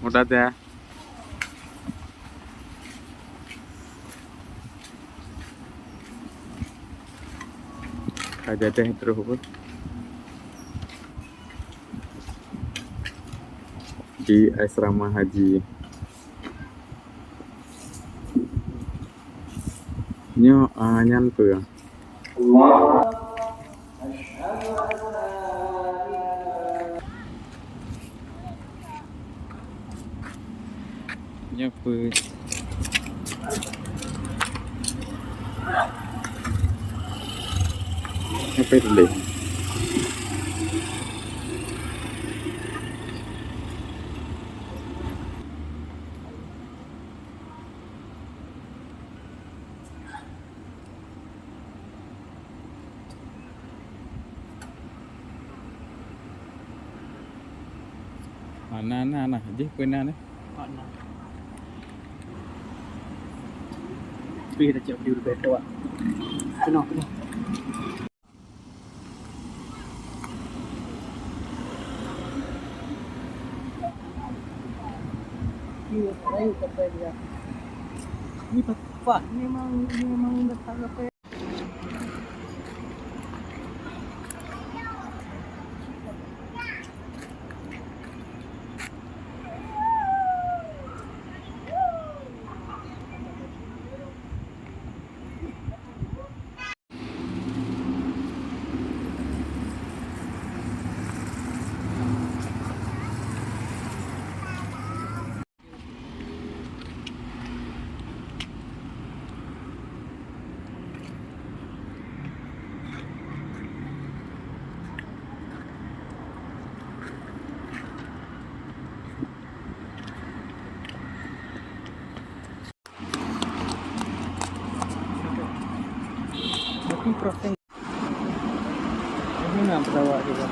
मोठा त्या खा जाते हैं terus di asrama haji. Nyo nyan tu. Nyo pu. Apa itu le? Nah, je pernah ni. Tapi dah cakap dia betul ah. Kena. Ini saya kata dia. Ini pak memang datang apa? Tapi proses ini nak bawa juga.